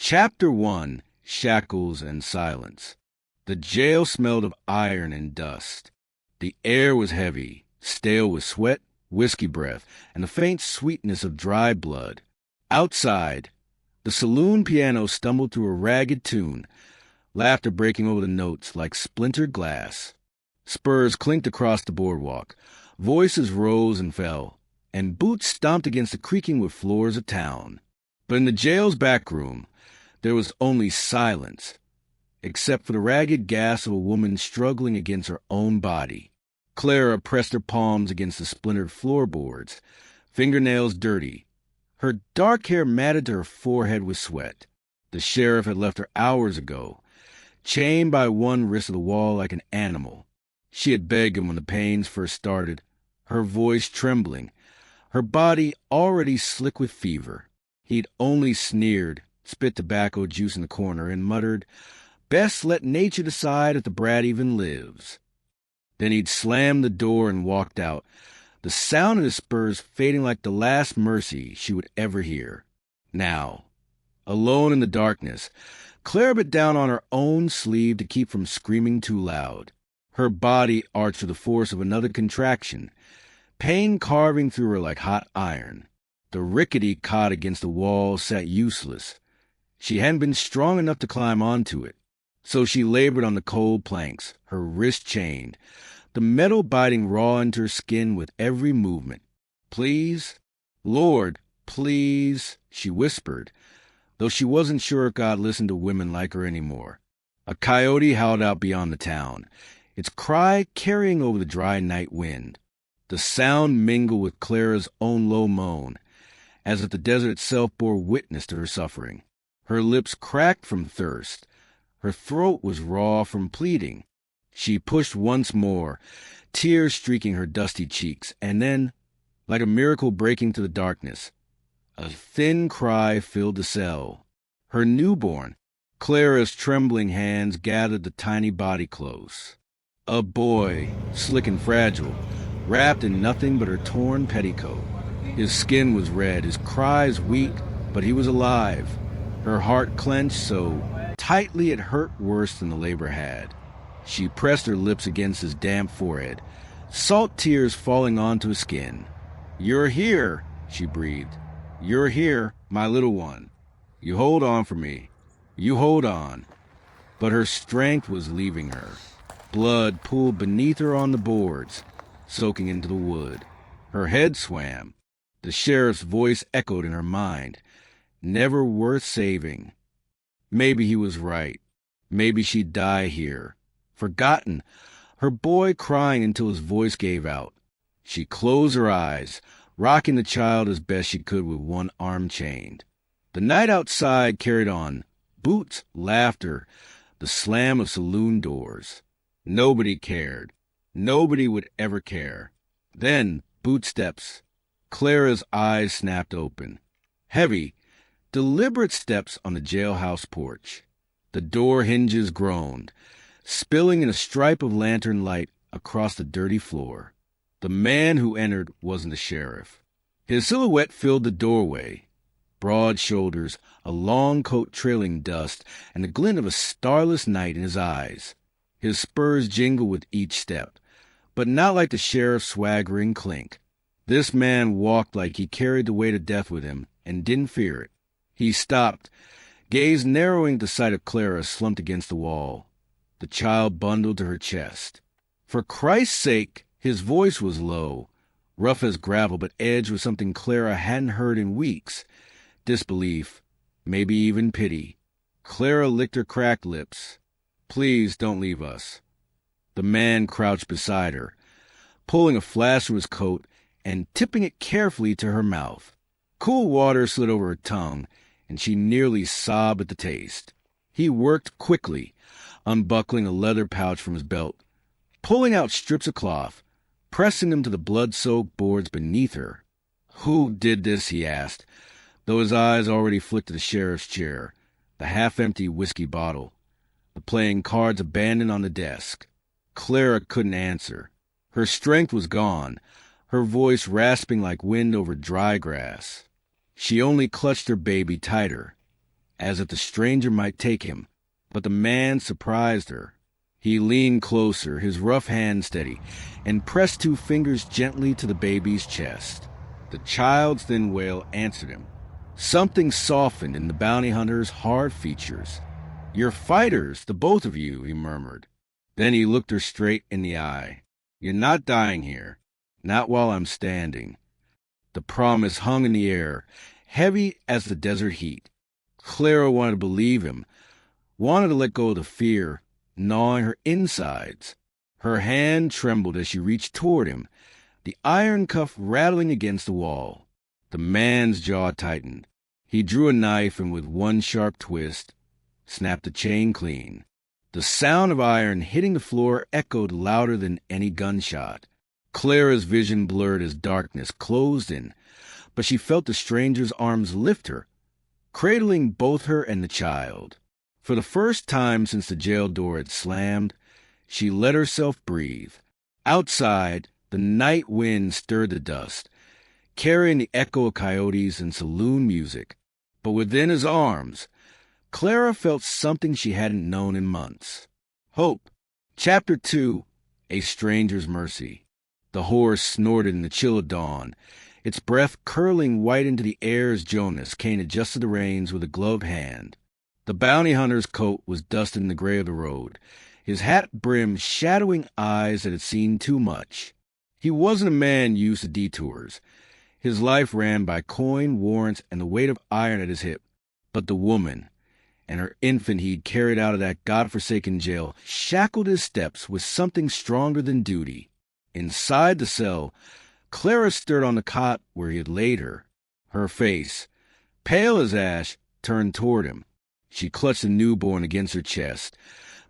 Chapter 1, Shackles and Silence. The jail smelled of iron and dust. The air was heavy, stale with sweat, whiskey breath, and the faint sweetness of dry blood. Outside, the saloon piano stumbled through a ragged tune, laughter breaking over the notes like splintered glass. Spurs clinked across the boardwalk, voices rose and fell, and boots stomped against the creaking wood floors of town. But in the jail's back room, there was only silence, except for the ragged gasp of a woman struggling against her own body. Clara pressed her palms against the splintered floorboards, fingernails dirty. Her dark hair matted to her forehead with sweat. The sheriff had left her hours ago, chained by one wrist to the wall like an animal. She had begged him when the pains first started, her voice trembling, her body already slick with fever. He'd only sneered, spit tobacco juice in the corner, and muttered, "Best let nature decide if the brat even lives." Then he'd slammed the door and walked out, the sound of his spurs fading like the last mercy she would ever hear. Now, alone in the darkness, Clara bit down on her own sleeve to keep from screaming too loud. Her body arched with the force of another contraction, pain carving through her like hot iron. The rickety cot against the wall sat useless. She hadn't been strong enough to climb onto it, so she labored on the cold planks, her wrist chained, the metal biting raw into her skin with every movement. "Please, Lord, please," she whispered, though she wasn't sure if God listened to women like her anymore. A coyote howled out beyond the town, its cry carrying over the dry night wind. The sound mingled with Clara's own low moan, as if the desert itself bore witness to her suffering. Her lips cracked from thirst. Her throat was raw from pleading. She pushed once more, tears streaking her dusty cheeks, and then, like a miracle breaking through the darkness, a thin cry filled the cell. Her newborn. Clara's trembling hands gathered the tiny body close. A boy, slick and fragile, wrapped in nothing but her torn petticoat. His skin was red, his cries weak, but he was alive. Her heart clenched so tightly it hurt worse than the labor had. She pressed her lips against his damp forehead, salt tears falling onto his skin. "You're here," she breathed. "You're here, my little one. You hold on for me. You hold on." But her strength was leaving her. Blood pooled beneath her on the boards, soaking into the wood. Her head swam. The sheriff's voice echoed in her mind. Never worth saving. Maybe he was right. Maybe she'd die here. Forgotten, her boy crying until his voice gave out. She closed her eyes, rocking the child as best she could with one arm chained. The night outside carried on. Boots, laughter, the slam of saloon doors. Nobody cared. Nobody would ever care. Then, boot steps. Clara's eyes snapped open. Heavy, deliberate steps on the jailhouse porch. The door hinges groaned, spilling in a stripe of lantern light across the dirty floor. The man who entered wasn't the sheriff. His silhouette filled the doorway. Broad shoulders, a long coat trailing dust, and the glint of a starless night in his eyes. His spurs jingled with each step, but not like the sheriff's swaggering clink. This man walked like he carried the weight of death with him and didn't fear it. He stopped, gaze narrowing at the sight of Clara slumped against the wall, the child bundled to her chest. For Christ's sake, his voice was low, rough as gravel, but edged with something Clara hadn't heard in weeks. Disbelief, maybe even pity. Clara licked her cracked lips. "Please don't leave us." The man crouched beside her, pulling a flask from his coat and tipping it carefully to her mouth. Cool water slid over her tongue, and she nearly sobbed at the taste. He worked quickly, unbuckling a leather pouch from his belt, pulling out strips of cloth, pressing them to the blood-soaked boards beneath her. Who did this, he asked, though his eyes already flicked to the sheriff's chair, the half-empty whiskey bottle, the playing cards abandoned on the desk. Clara couldn't answer. Her strength was gone, her voice rasping like wind over dry grass. She only clutched her baby tighter. as if the stranger might take him, but the man surprised her. He leaned closer, his rough hand steady, and pressed 2 fingers gently to the baby's chest. The child's thin wail answered him. Something softened in the bounty hunter's hard features. "You're fighters, the both of you," he murmured. Then he looked her straight in the eye. "You're not dying here. Not while I'm standing." The promise hung in the air, heavy as the desert heat. Clara wanted to believe him, wanted to let go of the fear, gnawing her insides. Her hand trembled as she reached toward him, the iron cuff rattling against the wall. The man's jaw tightened. He drew a knife and with one sharp twist, snapped the chain clean. The sound of iron hitting the floor echoed louder than any gunshot. Clara's vision blurred as darkness closed in, but she felt the stranger's arms lift her, cradling both her and the child. For the first time since the jail door had slammed, she let herself breathe. Outside, the night wind stirred the dust, carrying the echo of coyotes and saloon music. But within his arms, Clara felt something she hadn't known in months. Hope. Chapter 2, A Stranger's Mercy. The horse snorted in the chill of dawn, its breath curling white into the air as Jonas Kane adjusted the reins with a gloved hand. The bounty hunter's coat was dusted in the gray of the road, his hat brim shadowing eyes that had seen too much. He wasn't a man used to detours. His life ran by coin, warrants, and the weight of iron at his hip. But the woman and her infant he'd carried out of that godforsaken jail shackled his steps with something stronger than duty. Inside the cell, Clara stirred on the cot where he had laid her. Her face, pale as ash, turned toward him. She clutched the newborn against her chest,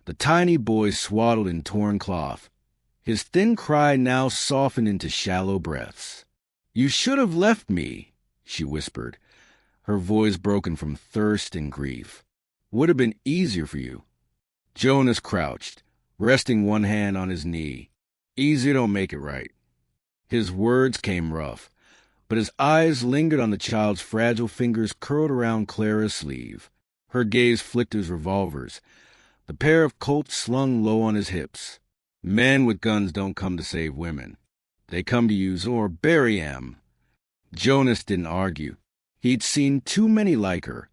the tiny boy swaddled in torn cloth. His thin cry now softened into shallow breaths. "You should have left me," she whispered, her voice broken from thirst and grief. "Would have been easier for you." Jonas crouched, resting one hand on his knee. "Easy don't make it right." His words came rough, but his eyes lingered on the child's fragile fingers curled around Clara's sleeve. Her gaze flicked his revolvers, the pair of Colts slung low on his hips. Men with guns don't come to save women. They come to use or bury 'em. Jonas didn't argue. He'd seen too many like her.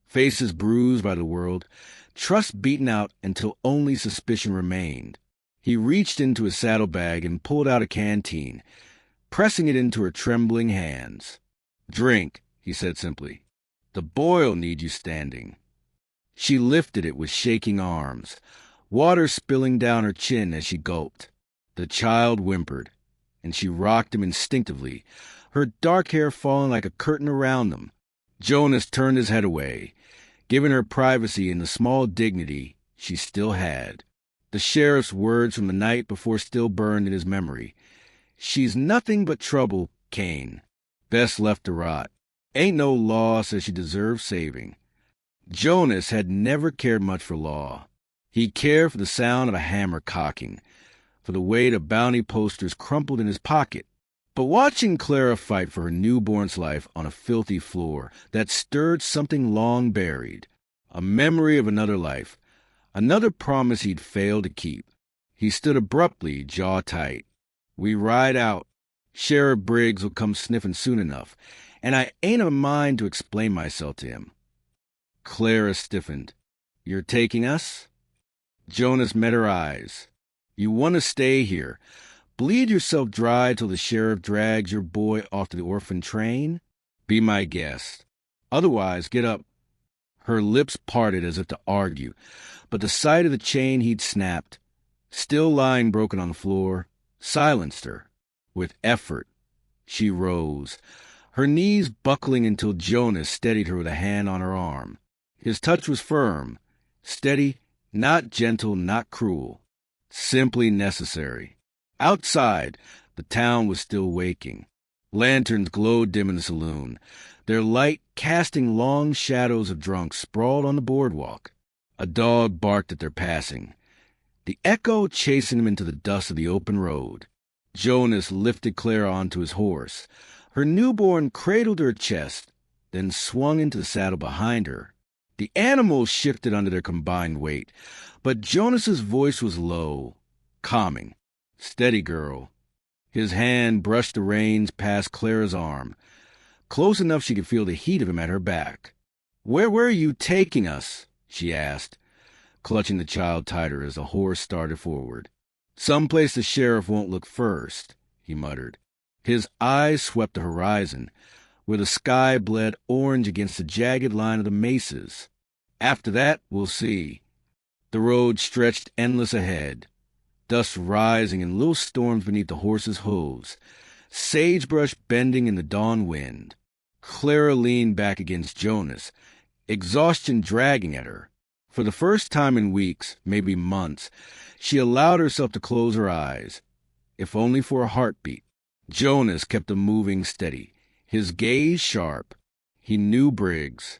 Faces bruised by the world, trust beaten out until only suspicion remained. He reached into his saddlebag and pulled out a canteen, pressing it into her trembling hands. "Drink," he said simply. "The boy'll need you standing." She lifted it with shaking arms, water spilling down her chin as she gulped. The child whimpered, and she rocked him instinctively, her dark hair falling like a curtain around them. Jonas turned his head away, giving her privacy and the small dignity she still had. The sheriff's words from the night before still burned in his memory. "She's nothing but trouble, Kane. Best left to rot. Ain't no law says she deserves saving." Jonas had never cared much for law. He cared for the sound of a hammer cocking, for the weight of bounty posters crumpled in his pocket. But watching Clara fight for her newborn's life on a filthy floor that stirred something long buried, a memory of another life, another promise he'd failed to keep. He stood abruptly, jaw tight. "We ride out. Sheriff Briggs will come sniffing soon enough, and I ain't a mind to explain myself to him." Clara stiffened. "You're taking us?" Jonas met her eyes. "You want to stay here, bleed yourself dry till the sheriff drags your boy off to the orphan train? Be my guest. Otherwise, get up." Her lips parted as if to argue, but the sight of the chain he'd snapped, still lying broken on the floor, silenced her. With effort, she rose, her knees buckling until Jonas steadied her with a hand on her arm. His touch was firm, steady, not gentle, not cruel, simply necessary. Outside, the town was still waking. Lanterns glowed dim in the saloon, their light casting long shadows of drunks sprawled on the boardwalk. A dog barked at their passing, the echo chasing them into the dust of the open road. Jonas lifted Clara onto his horse. Her newborn cradled her chest, then swung into the saddle behind her. The animals shifted under their combined weight, but Jonas's voice was low, calming. "Steady, girl." His hand brushed the reins past Clara's arm, close enough she could feel the heat of him at her back. "Where were you taking us?" she asked, clutching the child tighter as the horse started forward. "Someplace the sheriff won't look first," he muttered. His eyes swept the horizon, where the sky bled orange against the jagged line of the mesas. "After that, we'll see." The road stretched endless ahead, dust rising in little storms beneath the horse's hooves, sagebrush bending in the dawn wind. Clara leaned back against Jonas, exhaustion dragging at her. For the first time in weeks, maybe months, she allowed herself to close her eyes, if only for a heartbeat. Jonas kept them moving steady, his gaze sharp. He knew Briggs.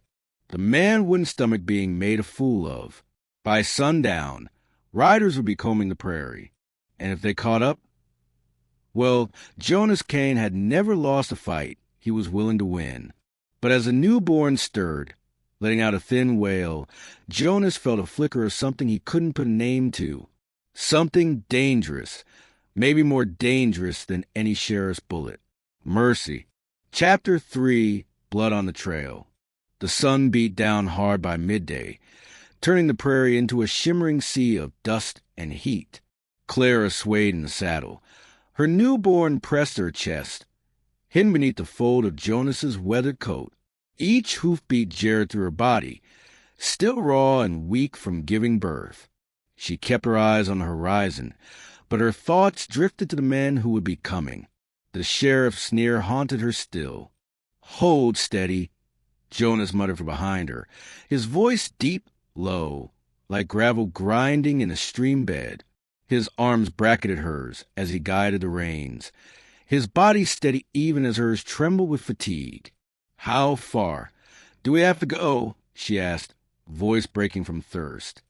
The man wouldn't stomach being made a fool of. By sundown, riders would be combing the prairie, and if they caught up, well, Jonas Kane had never lost a fight he was willing to win. But as the newborn stirred, letting out a thin wail, Jonas felt a flicker of something he couldn't put a name to. Something dangerous, maybe more dangerous than any sheriff's bullet. Mercy. Chapter 3, Blood on the Trail. The sun beat down hard by midday, turning the prairie into a shimmering sea of dust and heat. Clara swayed in the saddle. Her newborn pressed her chest, hidden beneath the fold of Jonas's weathered coat. Each hoofbeat jarred through her body, still raw and weak from giving birth. She kept her eyes on the horizon, but her thoughts drifted to the men who would be coming. The sheriff's sneer haunted her still. "Hold steady," Jonas muttered from behind her, his voice deep, low, like gravel grinding in a stream bed. His arms bracketed hers as he guided the reins, his body steady even as hers trembled with fatigue. "How far do we have to go?" she asked, voice breaking from thirst.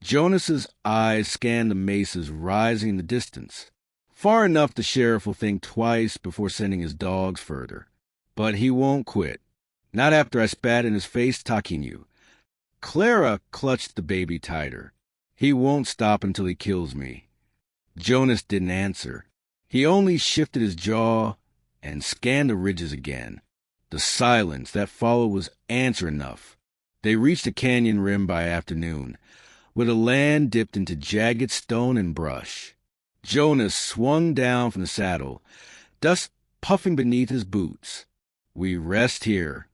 Jonas's eyes scanned the mesas rising in the distance. "Far enough the sheriff will think twice before sending his dogs further. But he won't quit. Not after I spat in his face talking you." Clara clutched the baby tighter. "He won't stop until he kills me." Jonas didn't answer. He only shifted his jaw and scanned the ridges again. The silence that followed was answer enough. They reached the canyon rim by afternoon, where the land dipped into jagged stone and brush. Jonas swung down from the saddle, dust puffing beneath his boots. "We rest here."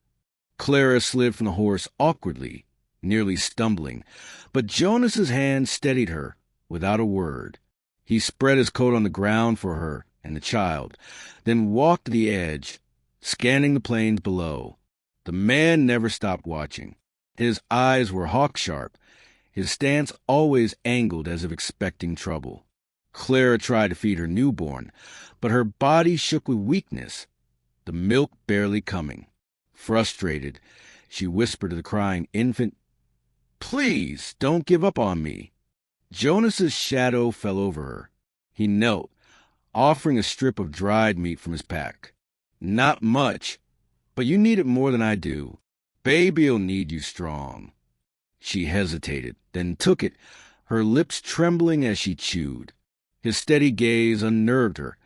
Clara slid from the horse awkwardly, nearly stumbling, but Jonas's hand steadied her without a word. He spread his coat on the ground for her and the child, then walked to the edge, scanning the plains below. The man never stopped watching. His eyes were hawk-sharp, his stance always angled as if expecting trouble. Clara tried to feed her newborn, but her body shook with weakness, the milk barely coming. Frustrated, she whispered to the crying infant, "Please, don't give up on me." Jonas's shadow fell over her. He knelt, offering a strip of dried meat from his pack. "Not much, but you need it more than I do. Baby'll need you strong." She hesitated, then took it, her lips trembling as she chewed. His steady gaze unnerved her.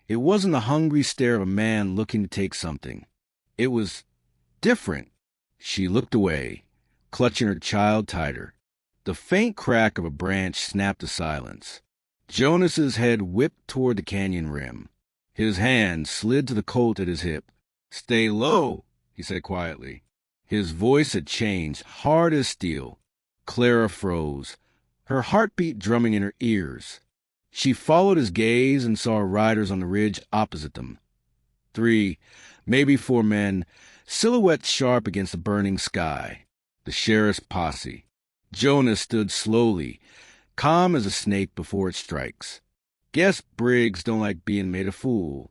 It wasn't the hungry stare of a man looking to take something. It was different. She looked away, clutching her child tighter. The faint crack of a branch snapped the silence. Jonas's head whipped toward the canyon rim. His hand slid to the colt at his hip. "Stay low," he said quietly. His voice had changed, hard as steel. Clara froze, her heartbeat drumming in her ears. She followed his gaze and saw riders on the ridge opposite them. 3, maybe 4 men, silhouettes sharp against the burning sky. The sheriff's posse. Jonas stood slowly, calm as a snake before it strikes. "Guess Briggs don't like being made a fool."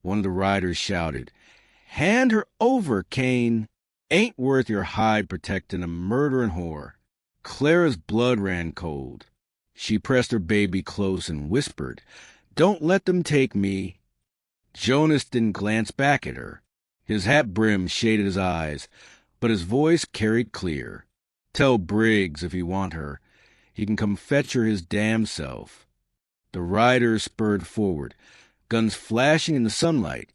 One of the riders shouted, "Hand her over, Kane. Ain't worth your hide protecting a murdering whore." Clara's blood ran cold. She pressed her baby close and whispered, "Don't let them take me." Jonas didn't glance back at her. His hat brim shaded his eyes, but his voice carried clear. Tell Briggs if you want her. He can come fetch her his damn self. The riders spurred forward, guns flashing in the sunlight.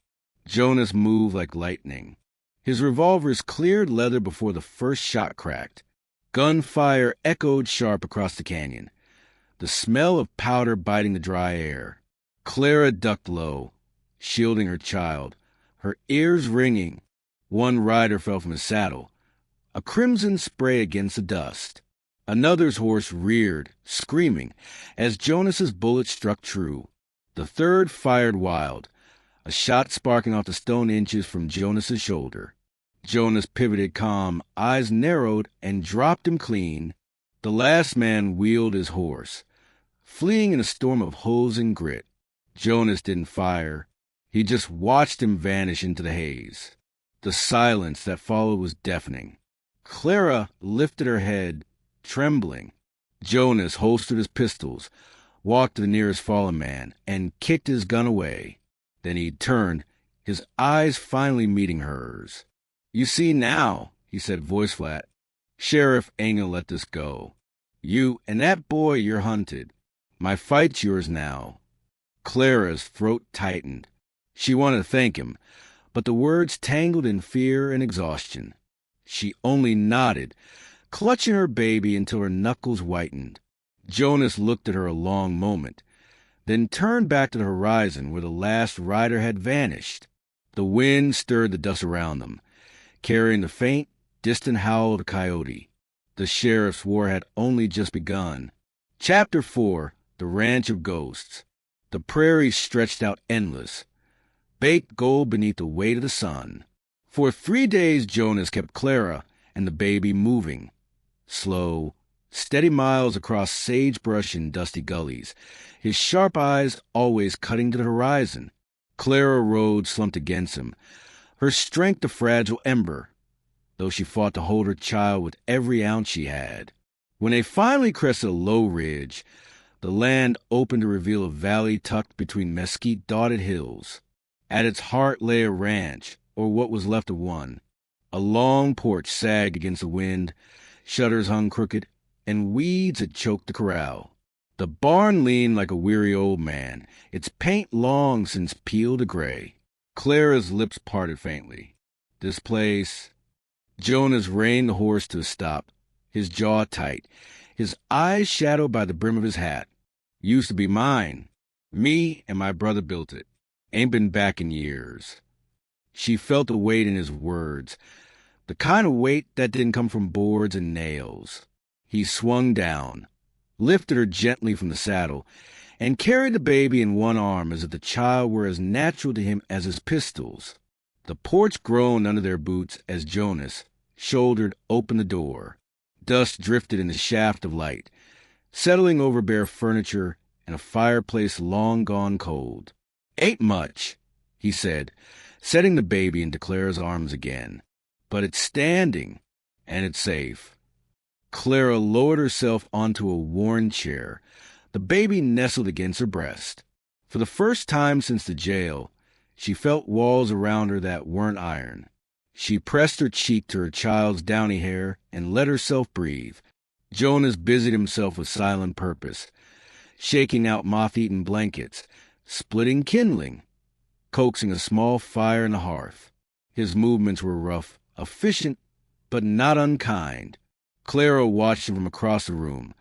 Jonas moved like lightning. His revolvers cleared leather before the first shot cracked. Gunfire echoed sharp across the canyon, the smell of powder biting the dry air. Clara ducked low, shielding her child, her ears ringing. One rider fell from his saddle, a crimson spray against the dust. Another's horse reared, screaming, as Jonas's bullet struck true. The third fired wild, a shot sparking off the stone inches from Jonas's shoulder. Jonas pivoted calm, eyes narrowed, and dropped him clean. The last man wheeled his horse, fleeing in a storm of hooves and grit. Jonas didn't fire. He just watched him vanish into the haze. The silence that followed was deafening. Clara lifted her head, trembling. Jonas holstered his pistols, walked to the nearest fallen man, and kicked his gun away. Then he turned, his eyes finally meeting hers. "You see now," he said, voice flat. "Sheriff ain't gonna let this go. You and that boy, you're hunted. My fight's yours now." Clara's throat tightened. She wanted to thank him, but the words tangled in fear and exhaustion. She only nodded, clutching her baby until her knuckles whitened. Jonas looked at her a long moment, then turned back to the horizon where the last rider had vanished. The wind stirred the dust around them, carrying the faint, distant howl of a coyote. The sheriff's war had only just begun. Chapter 4, The Ranch of Ghosts. The prairie stretched out endless, baked gold beneath the weight of the sun. For 3 days Jonas kept Clara and the baby moving. Slow, steady miles across sagebrush and dusty gullies, his sharp eyes always cutting to the horizon. Clara rode slumped against him, her strength a fragile ember, though she fought to hold her child with every ounce she had. When they finally crested a low ridge, the land opened to reveal a valley tucked between mesquite-dotted hills. At its heart lay a ranch, or what was left of one. A long porch sagged against the wind, shutters hung crooked, and weeds had choked the corral. The barn leaned like a weary old man, its paint long since peeled to gray. Clara's lips parted faintly. This place... Jonas reined the horse to a stop, his jaw tight, his eyes shadowed by the brim of his hat. "Used to be mine. Me and my brother built it. Ain't been back in years." She felt the weight in his words, the kind of weight that didn't come from boards and nails. He swung down, lifted her gently from the saddle, and carried the baby in one arm as if the child were as natural to him as his pistols. The porch groaned under their boots as Jonas, shouldered, opened the door. Dust drifted in the shaft of light, settling over bare furniture and a fireplace long gone cold. "Ain't much," he said, setting the baby into Clara's arms again. "But it's standing, and it's safe." Clara lowered herself onto a worn chair. The baby nestled against her breast. For the first time since the jail, she felt walls around her that weren't iron. She pressed her cheek to her child's downy hair and let herself breathe. Jonas busied himself with silent purpose, shaking out moth-eaten blankets, splitting kindling, coaxing a small fire in the hearth. His movements were rough, efficient, but not unkind. Clara watched him from across the room,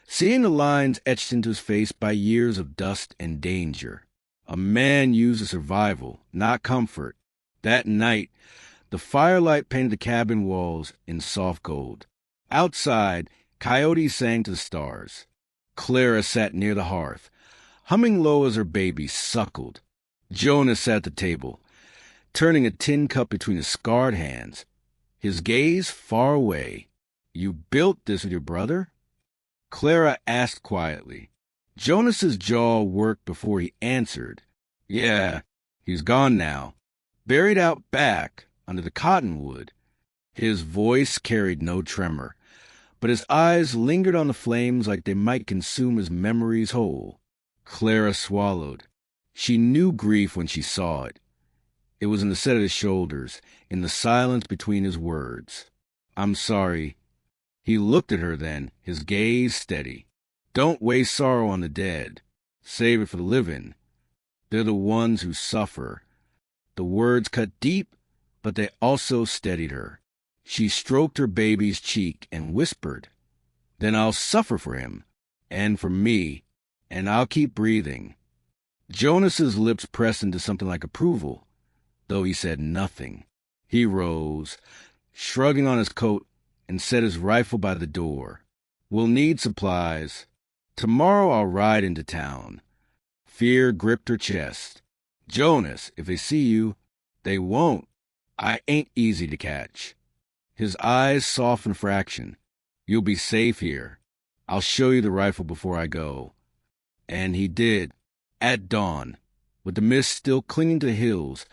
seeing the lines etched into his face by years of dust and danger. A man used to survival, not comfort. That night, the firelight painted the cabin walls in soft gold. Outside, coyotes sang to the stars. Clara sat near the hearth, humming low as her baby suckled. Jonas sat at the table, turning a tin cup between his scarred hands, his gaze far away. "You built this with your brother?" Clara asked quietly. Jonas's jaw worked before he answered. "Yeah, he's gone now. Buried out back, under the cottonwood." His voice carried no tremor, but his eyes lingered on the flames like they might consume his memories whole. Clara swallowed. She knew grief when she saw it. It was in the set of his shoulders, in the silence between his words. "I'm sorry." He looked at her then, his gaze steady. Don't waste sorrow on the dead. Save it for the living. They're the ones who suffer. The words cut deep, but they also steadied her. She stroked her baby's cheek and whispered, "Then I'll suffer for him, and for me, and I'll keep breathing." Jonas's lips pressed into something like approval, though he said nothing. He rose, shrugging on his coat, and set his rifle by the door. "We'll need supplies. Tomorrow I'll ride into town." Fear gripped her chest. "Jonas, if they see you, they won't. I ain't easy to catch." His eyes softened for action. "You'll be safe here. I'll show you the rifle before I go." And he did. At dawn, with the mist still clinging to the hills,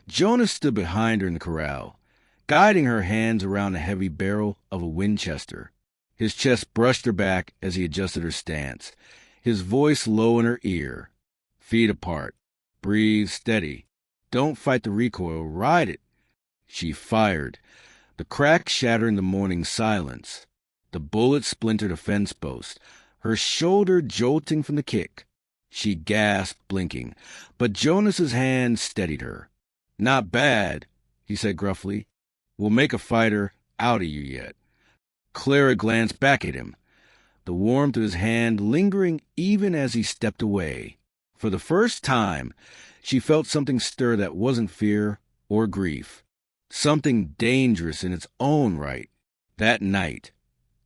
Jonas stood behind her in the corral, guiding her hands around the heavy barrel of a Winchester. His chest brushed her back as he adjusted her stance, his voice low in her ear. "Feet apart. Breathe steady. Don't fight the recoil. Ride it." She fired, the crack shattering the morning silence. The bullet splintered a fence post, her shoulder jolting from the kick. She gasped, blinking, but Jonas's hand steadied her. "Not bad," he said gruffly. "We'll make a fighter out of you yet." Clara glanced back at him, the warmth of his hand lingering even as he stepped away. For the first time, she felt something stir that wasn't fear or grief, something dangerous in its own right. That night,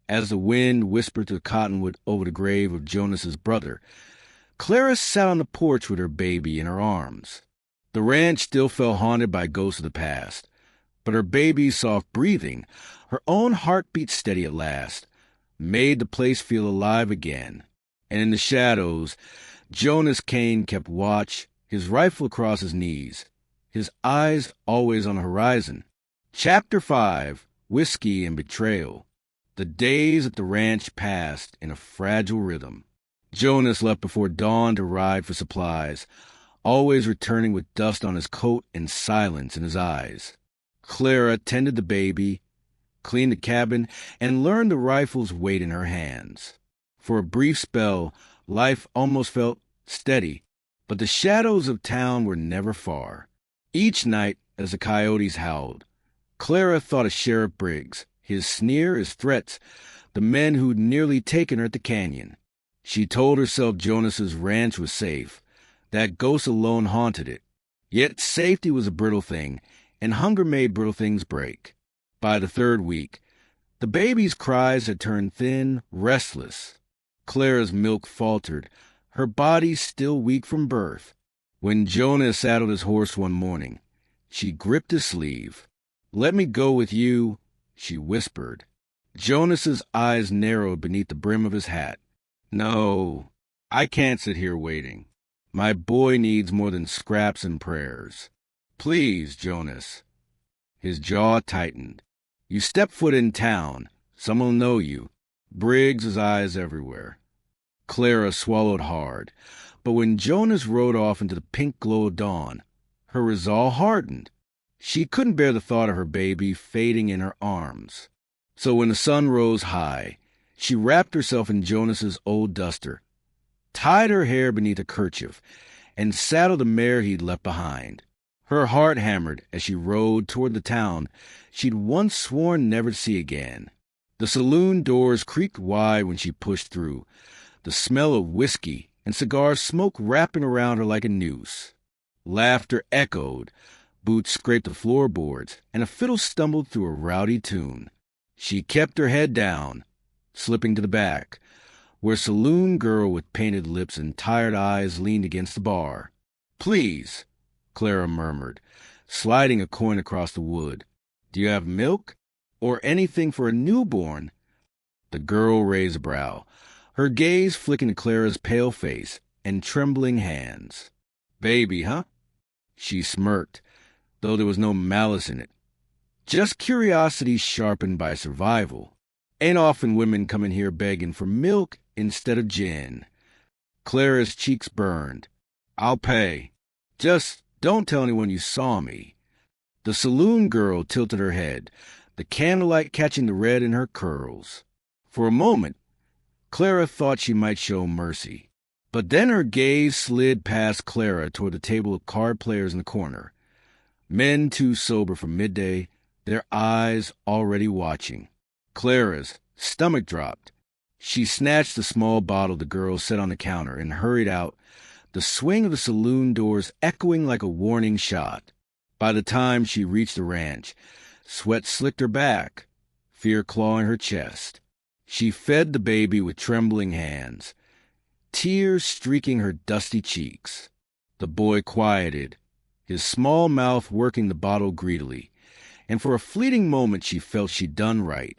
as the wind whispered through the cottonwood over the grave of Jonas's brother, Clara sat on the porch with her baby in her arms. The ranch still felt haunted by ghosts of the past, but her baby's soft breathing, her own heartbeat steady at last, made the place feel alive again. And in the shadows, Jonas Kane kept watch, his rifle across his knees, his eyes always on the horizon. Chapter 5, Whiskey and Betrayal. The days at the ranch passed in a fragile rhythm. Jonas left before dawn to ride for supplies, always returning with dust on his coat and silence in his eyes. Clara tended the baby, cleaned the cabin, and learned the rifle's weight in her hands. For a brief spell, life almost felt steady, but the shadows of town were never far. Each night, as the coyotes howled, Clara thought of Sheriff Briggs, his sneer, his threats, the men who'd nearly taken her at the canyon. She told herself Jonas's ranch was safe, that ghost alone haunted it. Yet safety was a brittle thing, and hunger made brittle things break. By the third week, the baby's cries had turned thin, restless. Clara's milk faltered, her body still weak from birth. When Jonas saddled his horse one morning, she gripped his sleeve. "Let me go with you," she whispered. Jonas's eyes narrowed beneath the brim of his hat. "No, I can't sit here waiting. My boy needs more than scraps and prayers. Please, Jonas." His jaw tightened. "You step foot in town, some'll know you. Briggs' eyes everywhere." Clara swallowed hard, but when Jonas rode off into the pink glow of dawn, her resolve hardened. She couldn't bear the thought of her baby fading in her arms. So when the sun rose high, she wrapped herself in Jonas's old duster, tied her hair beneath a kerchief, and saddled the mare he'd left behind. Her heart hammered as she rode toward the town she'd once sworn never to see again. The saloon doors creaked wide when she pushed through, the smell of whiskey and cigar smoke wrapping around her like a noose. Laughter echoed, boots scraped the floorboards, and a fiddle stumbled through a rowdy tune. She kept her head down, slipping to the back, where a saloon girl with painted lips and tired eyes leaned against the bar. "Please," Clara murmured, sliding a coin across the wood. "Do you have milk? Or anything for a newborn?" The girl raised a brow, her gaze flicking to Clara's pale face and trembling hands. "Baby, huh?" She smirked, though there was no malice in it. Just curiosity sharpened by survival. Ain't often women come in here begging for milk instead of gin. Clara's cheeks burned. "I'll pay. Just don't tell anyone you saw me." The saloon girl tilted her head, the candlelight catching the red in her curls. For a moment, Clara thought she might show mercy. But then her gaze slid past Clara toward the table of card players in the corner. Men too sober for midday, their eyes already watching. Clara's stomach dropped. She snatched the small bottle the girl set on the counter and hurried out, the swing of the saloon doors echoing like a warning shot. By the time she reached the ranch, sweat slicked her back, fear clawing her chest. She fed the baby with trembling hands, tears streaking her dusty cheeks. The boy quieted, his small mouth working the bottle greedily, and for a fleeting moment she felt she'd done right.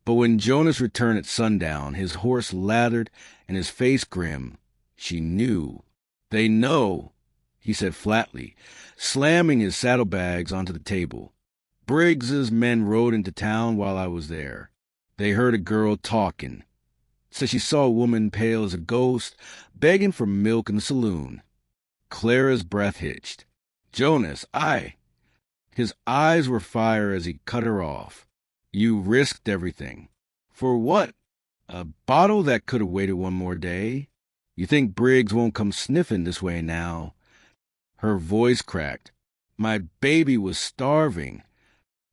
But when Jonas returned at sundown, his horse lathered and his face grim, she knew. "They know," he said flatly, slamming his saddlebags onto the table. "Briggs's men rode into town while I was there. They heard a girl talking. Said she saw a woman pale as a ghost, begging for milk in the saloon." Clara's breath hitched. "Jonas, His eyes were fire as he cut her off. "You risked everything. For what? A bottle that could have waited one more day? You think Briggs won't come sniffing this way now?" Her voice cracked. "My baby was starving."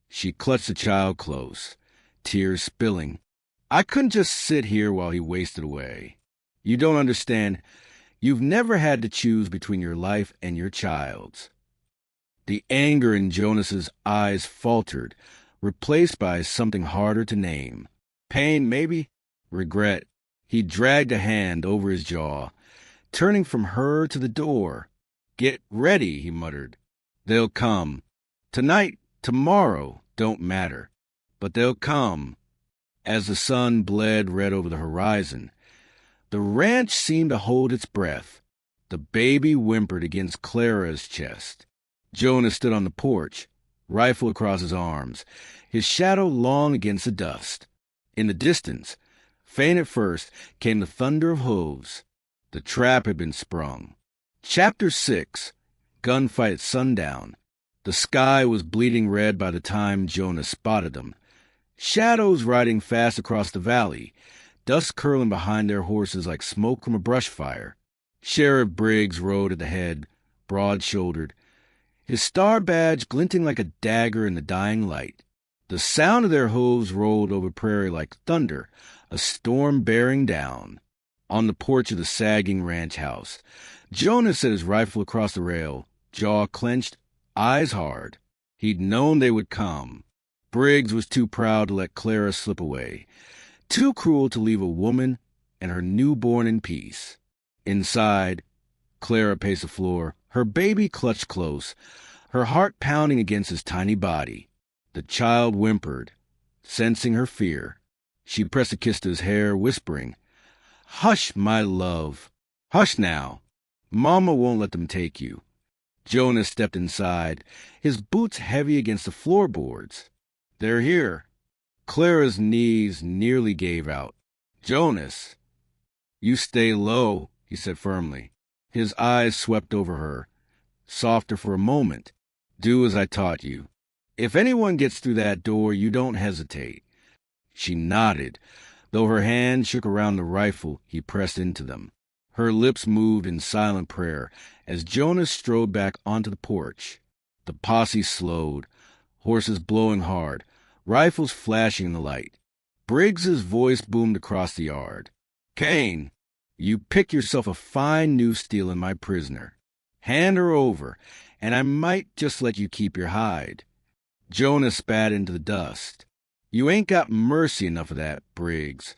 She clutched the child close, tears spilling. "I couldn't just sit here while he wasted away. You don't understand. You've never had to choose between your life and your child's." The anger in Jonas's eyes faltered, replaced by something harder to name. Pain, maybe? Regret. He dragged a hand over his jaw, turning from her to the door. "Get ready," he muttered. "They'll come. Tonight, tomorrow, don't matter. But they'll come." As the sun bled red over the horizon, the ranch seemed to hold its breath. The baby whimpered against Clara's chest. Jonas stood on the porch, rifle across his arms, his shadow long against the dust. In the distance, faint at first, came the thunder of hooves. The trap had been sprung. Chapter 6. Gunfight at Sundown. The sky was bleeding red by the time Jonas spotted them. Shadows riding fast across the valley, dust curling behind their horses like smoke from a brush fire. Sheriff Briggs rode at the head, broad-shouldered, his star badge glinting like a dagger in the dying light. The sound of their hooves rolled over prairie like thunder, a storm bearing down. On the porch of the sagging ranch house, Jonas set his rifle across the rail, jaw clenched, eyes hard. He'd known they would come. Briggs was too proud to let Clara slip away, too cruel to leave a woman and her newborn in peace. Inside, Clara paced the floor, her baby clutched close, her heart pounding against his tiny body. The child whimpered, sensing her fear. She pressed a kiss to his hair, whispering, "Hush, my love. Hush now. Mama won't let them take you." Jonas stepped inside, his boots heavy against the floorboards. "They're here." Clara's knees nearly gave out. "Jonas." "You stay low," he said firmly. His eyes swept over her, softer for a moment. "Do as I taught you. If anyone gets through that door, you don't hesitate." She nodded, though her hand shook around the rifle he pressed into them. Her lips moved in silent prayer as Jonas strode back onto the porch. The posse slowed, horses blowing hard, rifles flashing in the light. Briggs's voice boomed across the yard. "Kane, you pick yourself a fine new stealing my prisoner. Hand her over, and I might just let you keep your hide." Jonas spat into the dust. "You ain't got mercy enough of that, Briggs."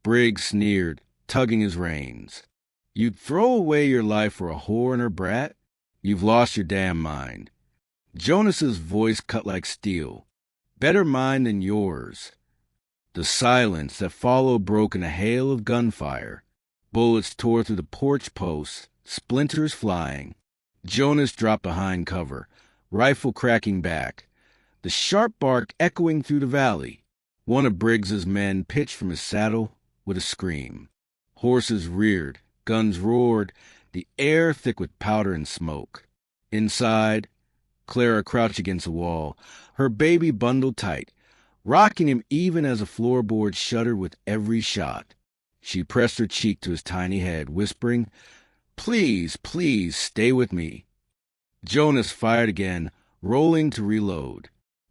Briggs sneered, tugging his reins. "You'd throw away your life for a whore and her brat? You've lost your damn mind." Jonas's voice cut like steel. "Better mine than yours." The silence that followed broke in a hail of gunfire. Bullets tore through the porch posts, splinters flying. Jonas dropped behind cover, rifle cracking back, the sharp bark echoing through the valley. One of Briggs's men pitched from his saddle with a scream. Horses reared, guns roared, the air thick with powder and smoke. Inside, Clara crouched against the wall, her baby bundled tight, rocking him even as the floorboards shuddered with every shot. She pressed her cheek to his tiny head, whispering, "Please, please, stay with me." Jonas fired again, rolling to reload.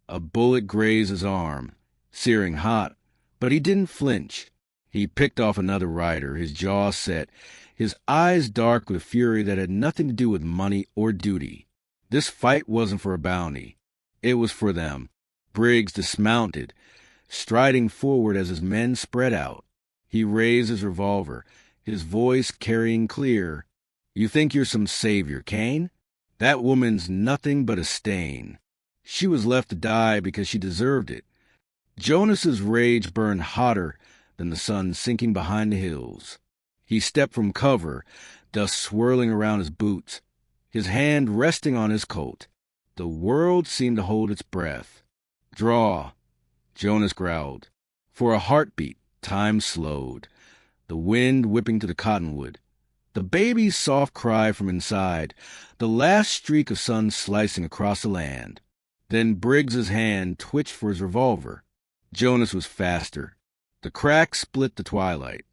A bullet grazed his arm, searing hot, but he didn't flinch. He picked off another rider, his jaw set, his eyes dark with fury that had nothing to do with money or duty. This fight wasn't for a bounty. It was for them. Briggs dismounted, striding forward as his men spread out. He raised his revolver, his voice carrying clear. "You think you're some savior, Kane? That woman's nothing but a stain. She was left to die because she deserved it." Jonas's rage burned hotter than the sun sinking behind the hills. He stepped from cover, dust swirling around his boots, his hand resting on his coat. The world seemed to hold its breath. "Draw," Jonas growled. For a heartbeat, time slowed, the wind whipping to the cottonwood, the baby's soft cry from inside, the last streak of sun slicing across the land. Then Briggs's hand twitched for his revolver. Jonas was faster. The crack split the twilight.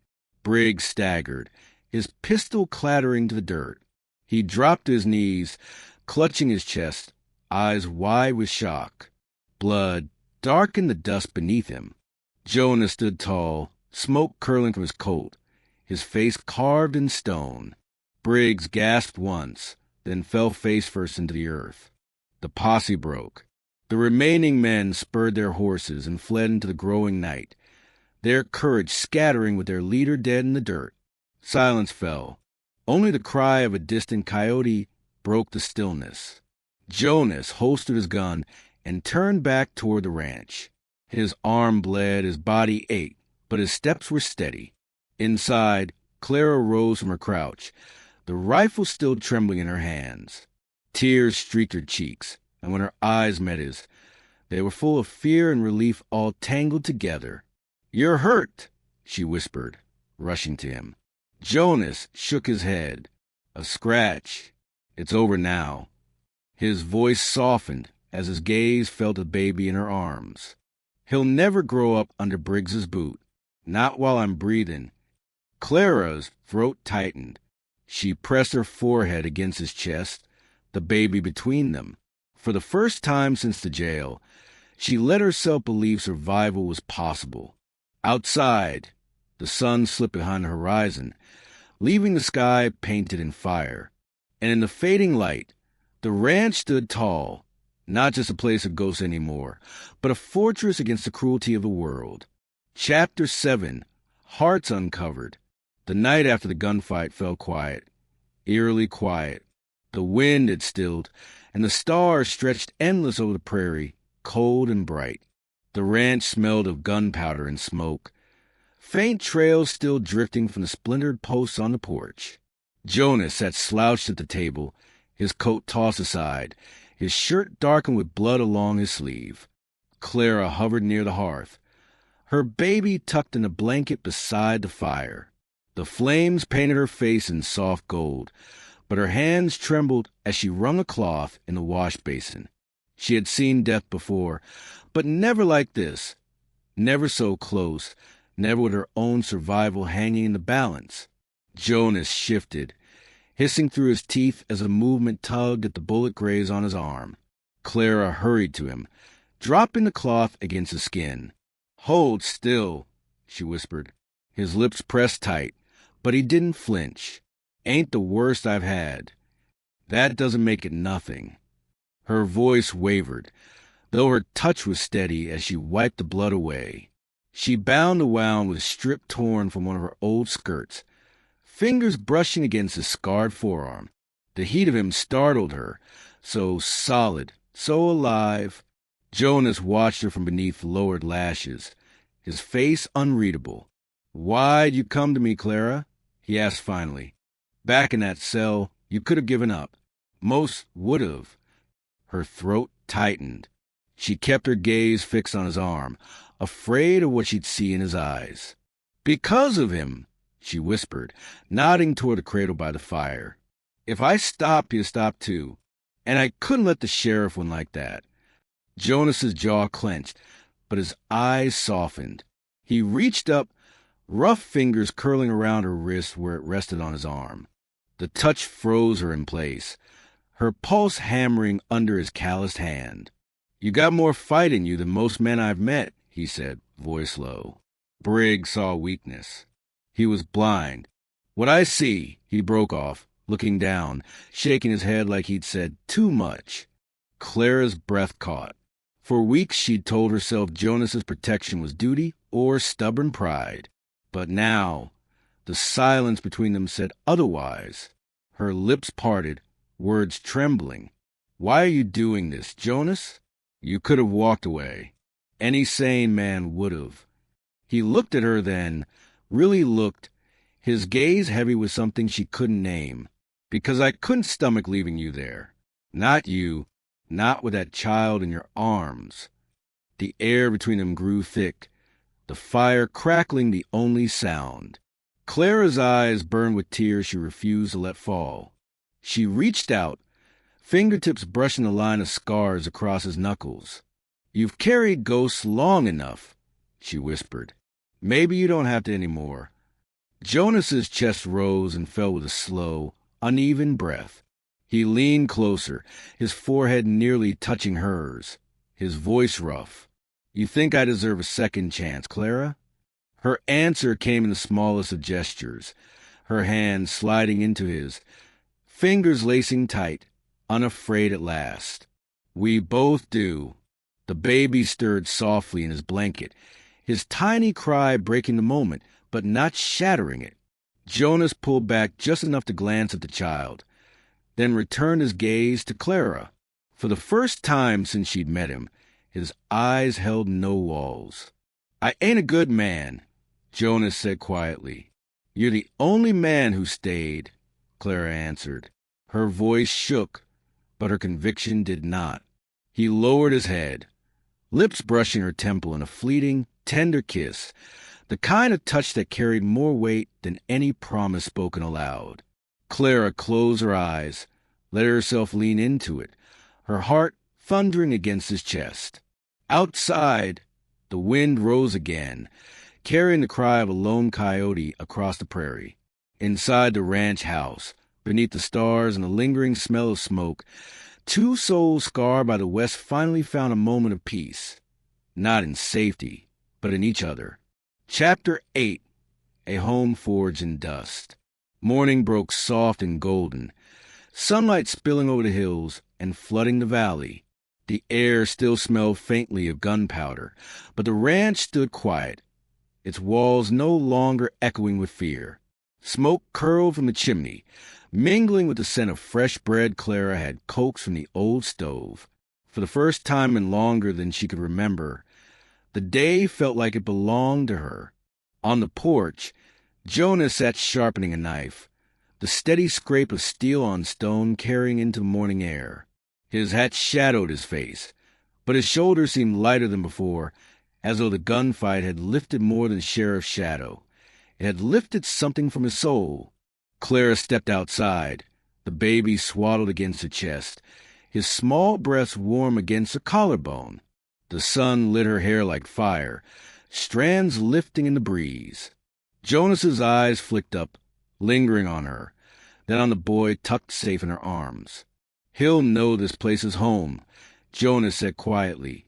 Briggs staggered, his pistol clattering to the dirt. He dropped to his knees, clutching his chest, eyes wide with shock. Blood darkened the dust beneath him. Jonas stood tall, smoke curling from his coat, his face carved in stone. Briggs gasped once, then fell face first into the earth. The posse broke. The remaining men spurred their horses and fled into the growing night, their courage scattering with their leader dead in the dirt. Silence fell. Only the cry of a distant coyote broke the stillness. Jonas holstered his gun and turned back toward the ranch. His arm bled, his body ached, but his steps were steady. Inside, Clara rose from her crouch, the rifle still trembling in her hands. Tears streaked her cheeks, and when her eyes met his, they were full of fear and relief all tangled together. "You're hurt," she whispered, rushing to him. Jonas shook his head. "A scratch. It's over now." His voice softened as his gaze fell to the baby in her arms. "He'll never grow up under Briggs's boot. Not while I'm breathing." Clara's throat tightened. She pressed her forehead against his chest, the baby between them. For the first time since the jail, she let herself believe survival was possible. Outside, the sun slipped behind the horizon, leaving the sky painted in fire. And in the fading light, the ranch stood tall, not just a place of ghosts anymore, but a fortress against the cruelty of the world. Chapter 7, Hearts Uncovered. The night after the gunfight fell quiet, eerily quiet. The wind had stilled, and the stars stretched endless over the prairie, cold and bright. The ranch smelled of gunpowder and smoke, faint trails still drifting from the splintered posts on the porch. Jonas sat slouched at the table, his coat tossed aside, his shirt darkened with blood along his sleeve. Clara hovered near the hearth, her baby tucked in a blanket beside the fire. The flames painted her face in soft gold, but her hands trembled as she wrung a cloth in the wash basin. She had seen death before, but never like this. Never so close, never with her own survival hanging in the balance. Jonas shifted, hissing through his teeth as a movement tugged at the bullet graze on his arm. Clara hurried to him, dropping the cloth against his skin. "Hold still," she whispered. His lips pressed tight, but he didn't flinch. "Ain't the worst I've had. That doesn't make it nothing." Her voice wavered, though her touch was steady as she wiped the blood away. She bound the wound with a strip torn from one of her old skirts, fingers brushing against his scarred forearm. The heat of him startled her, so solid, so alive. Jonas watched her from beneath lowered lashes, his face unreadable. "Why'd you come to me, Clara?" he asked finally. "Back in that cell, you could have given up. Most would have." Her throat tightened. She kept her gaze fixed on his arm, afraid of what she'd see in his eyes. "Because of him," she whispered, nodding toward the cradle by the fire. "If I stop, he'll stop too. And I couldn't let the sheriff win like that." Jonas's jaw clenched, but his eyes softened. He reached up, rough fingers curling around her wrist where it rested on his arm. The touch froze her in place, her pulse hammering under his calloused hand. "You got more fight in you than most men I've met," he said, voice low. Briggs saw weakness. He was blind. "What I see," he broke off, looking down, shaking his head like he'd said too much. Clara's breath caught. For weeks she'd told herself Jonas's protection was duty or stubborn pride. But now, the silence between them said otherwise. Her lips parted, words trembling. "Why are you doing this, Jonas? You could have walked away. Any sane man would have." He looked at her then, really looked, his gaze heavy with something she couldn't name. "Because I couldn't stomach leaving you there. Not you, not with that child in your arms." The air between them grew thick, the fire crackling the only sound. Clara's eyes burned with tears she refused to let fall. She reached out, fingertips brushing the line of scars across his knuckles. "You've carried ghosts long enough," she whispered. "Maybe you don't have to anymore." Jonas's chest rose and fell with a slow, uneven breath. He leaned closer, his forehead nearly touching hers, his voice rough. "You think I deserve a second chance, Clara?" Her answer came in the smallest of gestures, her hand sliding into his, fingers lacing tight, unafraid at last. "We both do." The baby stirred softly in his blanket, his tiny cry breaking the moment, but not shattering it. Jonas pulled back just enough to glance at the child, then returned his gaze to Clara. For the first time since she'd met him, his eyes held no walls. "I ain't a good man," Jonas said quietly. "You're the only man who stayed," Clara answered. Her voice shook, but her conviction did not. He lowered his head, lips brushing her temple in a fleeting, tender kiss, the kind of touch that carried more weight than any promise spoken aloud. Clara closed her eyes, let herself lean into it, her heart thundering against his chest. Outside, the wind rose again, carrying the cry of a lone coyote across the prairie. Inside the ranch house, beneath the stars and the lingering smell of smoke, two souls scarred by the West finally found a moment of peace. Not in safety, but in each other. Chapter 8. A Home Forged in Dust. Morning broke soft and golden, sunlight spilling over the hills and flooding the valley. The air still smelled faintly of gunpowder, but the ranch stood quiet, its walls no longer echoing with fear. Smoke curled from the chimney, mingling with the scent of fresh bread Clara had coaxed from the old stove. For the first time in longer than she could remember, the day felt like it belonged to her. On the porch, Jonas sat sharpening a knife, the steady scrape of steel on stone carrying into the morning air. His hat shadowed his face, but his shoulders seemed lighter than before, as though the gunfight had lifted more than Sheriff's shadow. It had lifted something from his soul. Clara stepped outside, the baby swaddled against her chest, his small breast warm against her collarbone. The sun lit her hair like fire, strands lifting in the breeze. Jonas's eyes flicked up, lingering on her, then on the boy tucked safe in her arms. "He'll know this place is home," Jonas said quietly,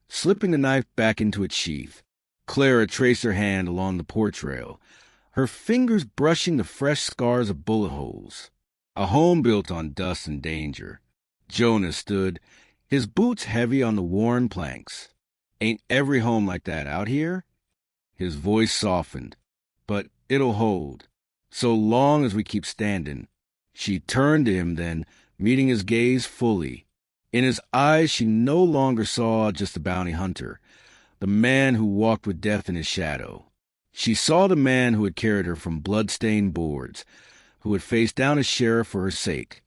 slipping the knife back into its sheath. Clara traced her hand along the porch rail, her fingers brushing the fresh scars of bullet holes. "A home built on dust and danger." Jonas stood, his boots heavy on the worn planks. "Ain't every home like that out here?" His voice softened. "But it'll hold, so long as we keep standing." She turned to him then, meeting his gaze fully. In his eyes she no longer saw just the bounty hunter, the man who walked with death in his shadow. She saw the man who had carried her from blood-stained boards, who had faced down a sheriff for her sake,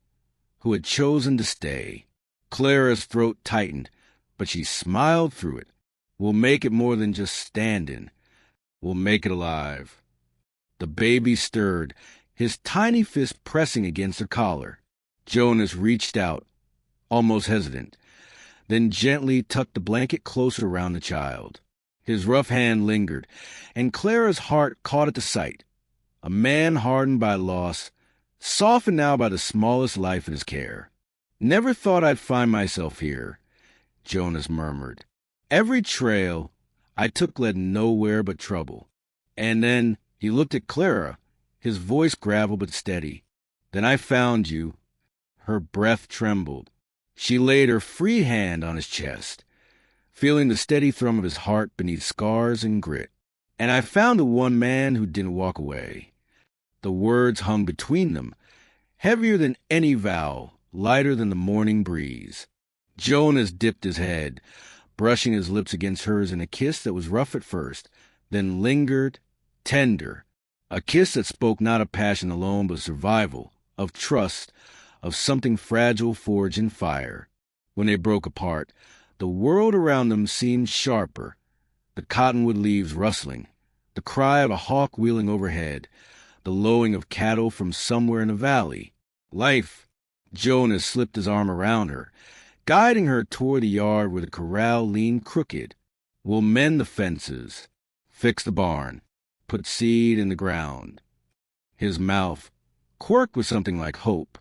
who had chosen to stay. Clara's throat tightened, but she smiled through it. "We'll make it more than just standing. We'll make it alive." The baby stirred, his tiny fist pressing against her collar. Jonas reached out, almost hesitant. then gently tucked the blanket closer around the child. His rough hand lingered, and Clara's heart caught at the sight. A man hardened by loss, softened now by the smallest life in his care. "Never thought I'd find myself here," Jonas murmured. "Every trail I took led nowhere but trouble." And then he looked at Clara, his voice gravel but steady. "Then I found you." Her breath trembled. She laid her free hand on his chest, feeling the steady thrum of his heart beneath scars and grit. "And I found the one man who didn't walk away." The words hung between them, heavier than any vow, lighter than the morning breeze. Jonas dipped his head, brushing his lips against hers in a kiss that was rough at first, then lingered, tender, a kiss that spoke not of passion alone but of survival, of trust, of something fragile forged in fire. When they broke apart, the world around them seemed sharper, the cottonwood leaves rustling, the cry of a hawk wheeling overhead, the lowing of cattle from somewhere in the valley. "Life!" Jonas slipped his arm around her, guiding her toward the yard where the corral leaned crooked. "We'll mend the fences, fix the barn, put seed in the ground." His mouth quirked with something like hope.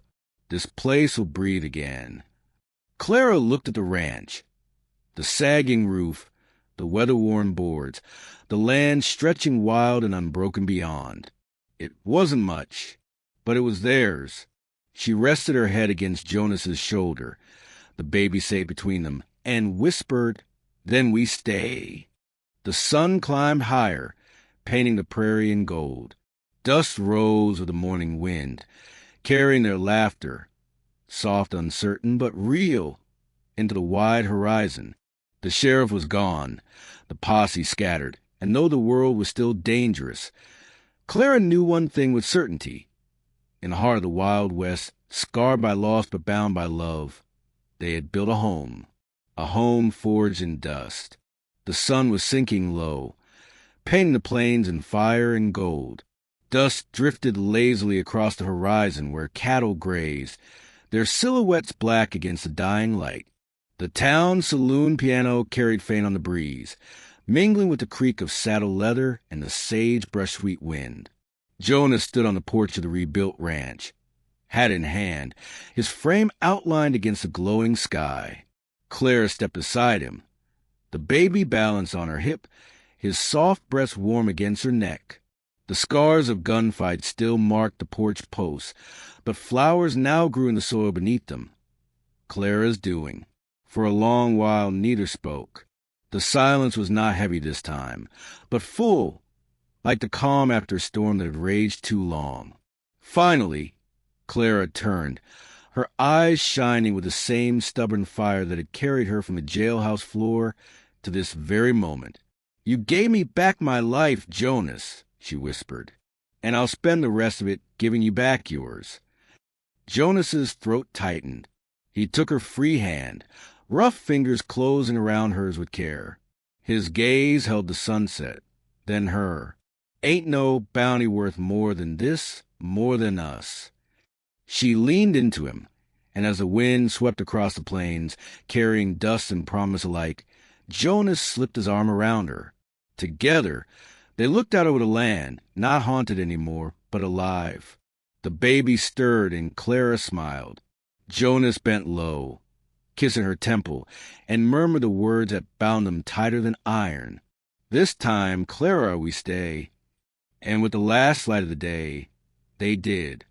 "This place will breathe again." Clara looked at the ranch, the sagging roof, the weather-worn boards, the land stretching wild and unbroken beyond. It wasn't much, but it was theirs. She rested her head against Jonas's shoulder. The baby sat between them, and whispered, "Then we stay." The sun climbed higher, painting the prairie in gold. Dust rose with the morning wind, carrying their laughter, soft, uncertain, but real, into the wide horizon. The sheriff was gone, the posse scattered, and though the world was still dangerous, Clara knew one thing with certainty. In the heart of the Wild West, scarred by loss but bound by love, they had built a home forged in dust. The sun was sinking low, painting the plains in fire and gold. Dust drifted lazily across the horizon where cattle grazed, their silhouettes black against the dying light. The town saloon piano carried faint on the breeze, mingling with the creak of saddle leather and the sage-brush-sweet wind. Jonas stood on the porch of the rebuilt ranch, hat in hand, his frame outlined against the glowing sky. Clara stepped beside him, the baby balanced on her hip, his soft breast warm against her neck. The scars of gunfight still marked the porch posts, but flowers now grew in the soil beneath them. Clara's doing. For a long while neither spoke. The silence was not heavy this time, but full, like the calm after a storm that had raged too long. Finally, Clara turned, her eyes shining with the same stubborn fire that had carried her from the jailhouse floor to this very moment. "You gave me back my life, Jonas," she whispered, "and I'll spend the rest of it giving you back yours." Jonas's throat tightened. He took her free hand, rough fingers closing around hers with care. His gaze held the sunset, then her. "Ain't no bounty worth more than this, more than us." She leaned into him, and as the wind swept across the plains, carrying dust and promise alike, Jonas slipped his arm around her. Together, they looked out over the land, not haunted anymore, but alive. The baby stirred, and Clara smiled. Jonas bent low, kissing her temple, and murmured the words that bound them tighter than iron. "This time, Clara, we stay." And with the last light of the day, they did.